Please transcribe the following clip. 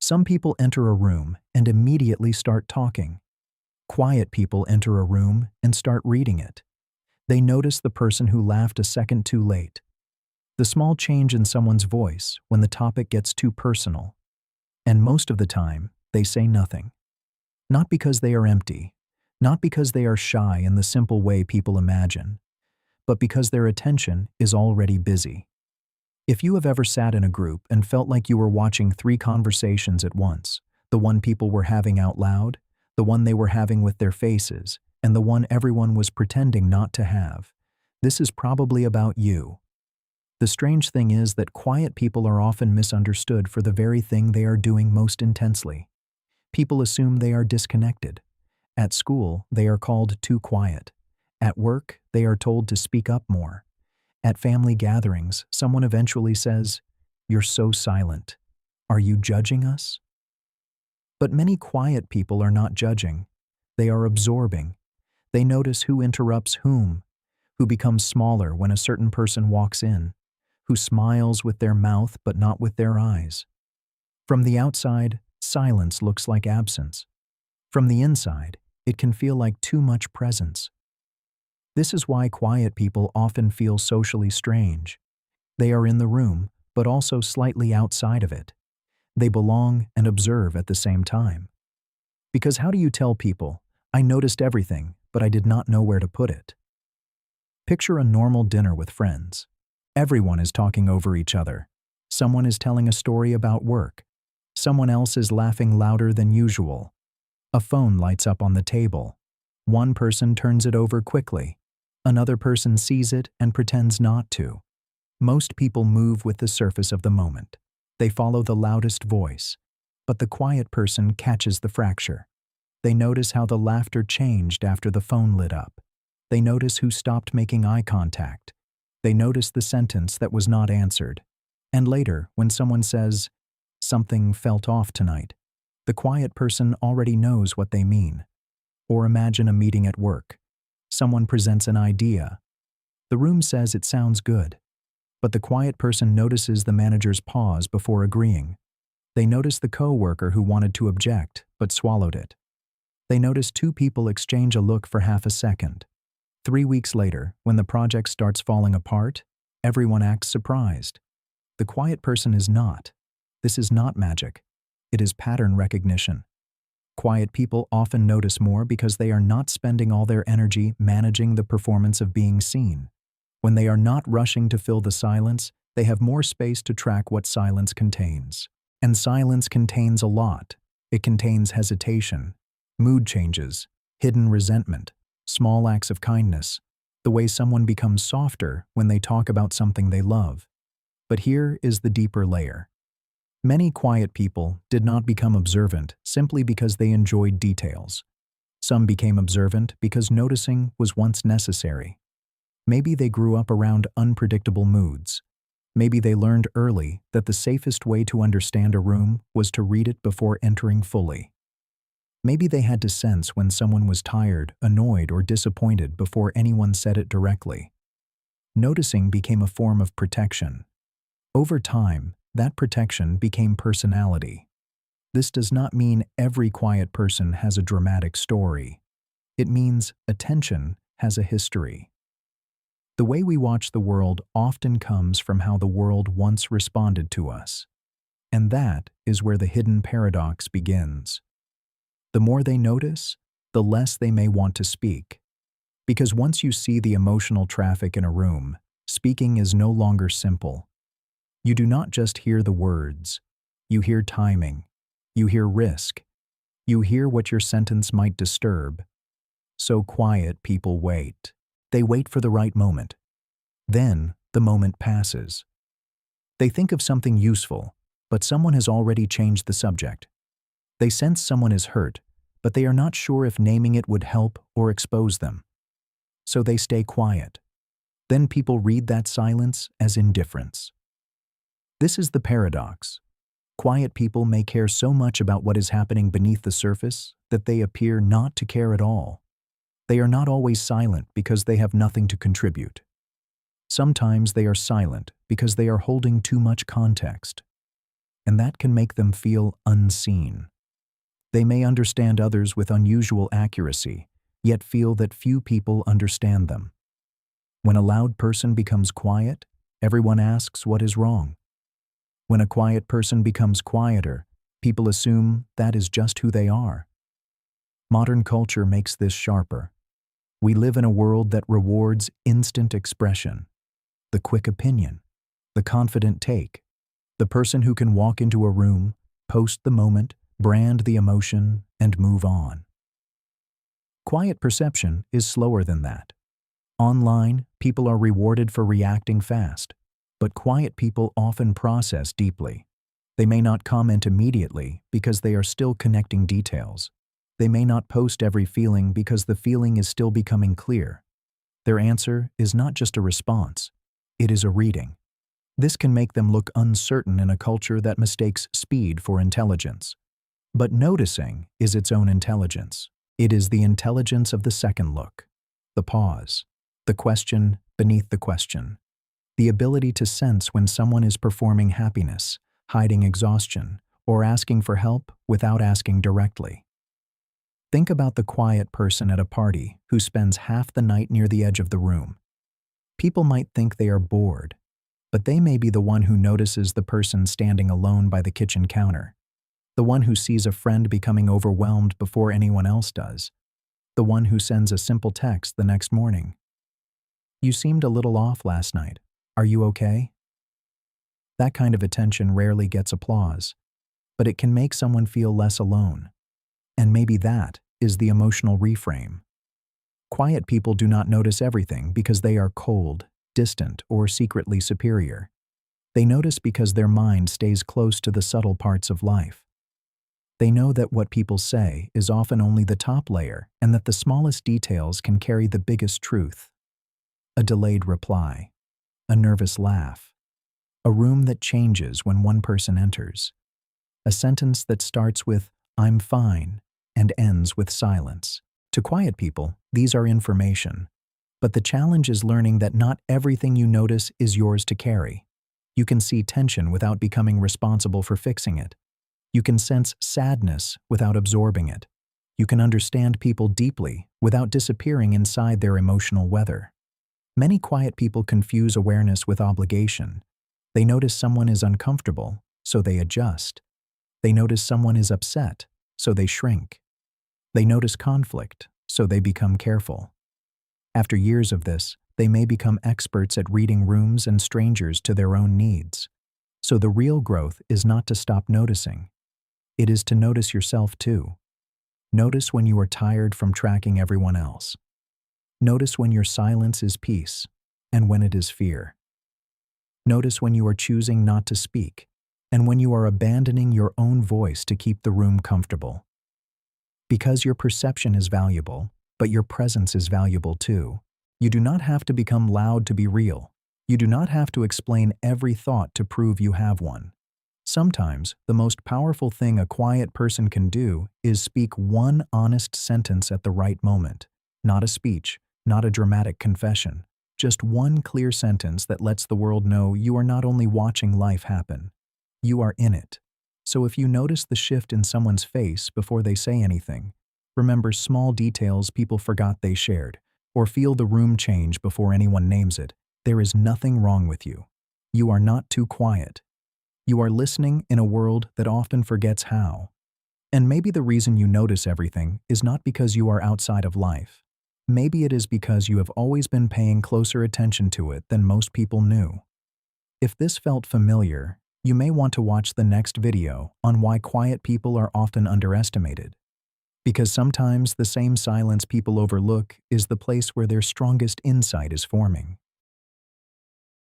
Some people enter a room and immediately start talking. Quiet people enter a room and start reading it. They notice the person who laughed a second too late. The small change in someone's voice when the topic gets too personal. And most of the time, they say nothing. Not because they are empty, not because they are shy in the simple way people imagine, but because their attention is already busy. If you have ever sat in a group and felt like you were watching three conversations at once, the one people were having out loud, the one they were having with their faces, and the one everyone was pretending not to have, this is probably about you. The strange thing is that quiet people are often misunderstood for the very thing they are doing most intensely. People assume they are disconnected. At school, they are called too quiet. At work, they are told to speak up more. At family gatherings, someone eventually says, "You're so silent. Are you judging us?" But many quiet people are not judging. They are absorbing. They notice who interrupts whom, who becomes smaller when a certain person walks in, who smiles with their mouth but not with their eyes. From the outside, silence looks like absence. From the inside, it can feel like too much presence. This is why quiet people often feel socially strange. They are in the room, but also slightly outside of it. They belong and observe at the same time. Because how do you tell people, "I noticed everything, but I did not know where to put it"? Picture a normal dinner with friends. Everyone is talking over each other. Someone is telling a story about work. Someone else is laughing louder than usual. A phone lights up on the table. One person turns it over quickly. Another person sees it and pretends not to. Most people move with the surface of the moment. They follow the loudest voice. But the quiet person catches the fracture. They notice how the laughter changed after the phone lit up. They notice who stopped making eye contact. They notice the sentence that was not answered. And later, when someone says, "Something felt off tonight," the quiet person already knows what they mean. Or imagine a meeting at work. Someone presents an idea. The room says it sounds good. But the quiet person notices the manager's pause before agreeing. They notice the coworker who wanted to object, but swallowed it. They notice two people exchange a look for half a second. 3 weeks later, when the project starts falling apart, everyone acts surprised. The quiet person is not. This is not magic. It is pattern recognition. Quiet people often notice more because they are not spending all their energy managing the performance of being seen. When they are not rushing to fill the silence, they have more space to track what silence contains. And silence contains a lot. It contains hesitation, mood changes, hidden resentment, small acts of kindness, the way someone becomes softer when they talk about something they love. But here is the deeper layer. Many quiet people did not become observant simply because they enjoyed details. Some became observant because noticing was once necessary. Maybe they grew up around unpredictable moods. Maybe they learned early that the safest way to understand a room was to read it before entering fully. Maybe they had to sense when someone was tired, annoyed, or disappointed before anyone said it directly. Noticing became a form of protection. Over time, that protection became personality. This does not mean every quiet person has a dramatic story. It means attention has a history. The way we watch the world often comes from how the world once responded to us. And that is where the hidden paradox begins. The more they notice, the less they may want to speak. Because once you see the emotional traffic in a room, speaking is no longer simple. You do not just hear the words. You hear timing. You hear risk. You hear what your sentence might disturb. So quiet people wait. They wait for the right moment. Then the moment passes. They think of something useful, but someone has already changed the subject. They sense someone is hurt, but they are not sure if naming it would help or expose them. So they stay quiet. Then people read that silence as indifference. This is the paradox. Quiet people may care so much about what is happening beneath the surface that they appear not to care at all. They are not always silent because they have nothing to contribute. Sometimes they are silent because they are holding too much context. and that can make them feel unseen. They may understand others with unusual accuracy, yet feel that few people understand them. When a loud person becomes quiet, everyone asks what is wrong. When a quiet person becomes quieter, people assume that is just who they are. Modern culture makes this sharper. We live in a world that rewards instant expression, the quick opinion, the confident take, the person who can walk into a room, post the moment, brand the emotion, and move on. Quiet perception is slower than that. Online, people are rewarded for reacting fast, but quiet people often process deeply. They may not comment immediately because they are still connecting details. They may not post every feeling because the feeling is still becoming clear. Their answer is not just a response, it is a reading. This can make them look uncertain in a culture that mistakes speed for intelligence. But noticing is its own intelligence. It is the intelligence of the second look, the pause, the question beneath the question, the ability to sense when someone is performing happiness, hiding exhaustion, or asking for help without asking directly. Think about the quiet person at a party who spends half the night near the edge of the room. People might think they are bored, but they may be the one who notices the person standing alone by the kitchen counter, the one who sees a friend becoming overwhelmed before anyone else does, the one who sends a simple text the next morning. "You seemed a little off last night. Are you okay?" That kind of attention rarely gets applause, but it can make someone feel less alone. And maybe that is the emotional reframe. Quiet people do not notice everything because they are cold, distant, or secretly superior. They notice because their mind stays close to the subtle parts of life. They know that what people say is often only the top layer and that the smallest details can carry the biggest truth. A delayed reply, a nervous laugh, a room that changes when one person enters, a sentence that starts with "I'm fine" and ends with silence. To quiet people, these are information. But the challenge is learning that not everything you notice is yours to carry. You can see tension without becoming responsible for fixing it. You can sense sadness without absorbing it. You can understand people deeply without disappearing inside their emotional weather. Many quiet people confuse awareness with obligation. They notice someone is uncomfortable, so they adjust. They notice someone is upset, so they shrink. They notice conflict, so they become careful. After years of this, they may become experts at reading rooms and strangers to their own needs. So the real growth is not to stop noticing. It is to notice yourself too. Notice when you are tired from tracking everyone else. Notice when your silence is peace and when it is fear. Notice when you are choosing not to speak and when you are abandoning your own voice to keep the room comfortable. Because your perception is valuable, but your presence is valuable too. You do not have to become loud to be real. You do not have to explain every thought to prove you have one. Sometimes, the most powerful thing a quiet person can do is speak one honest sentence at the right moment. Not a speech, not a dramatic confession. Just one clear sentence that lets the world know you are not only watching life happen, you are in it. So if you notice the shift in someone's face before they say anything, remember small details people forgot they shared, or feel the room change before anyone names it, there is nothing wrong with you. You are not too quiet. You are listening in a world that often forgets how. And maybe the reason you notice everything is not because you are outside of life. Maybe it is because you have always been paying closer attention to it than most people knew. If this felt familiar, you may want to watch the next video on why quiet people are often underestimated. Because sometimes the same silence people overlook is the place where their strongest insight is forming.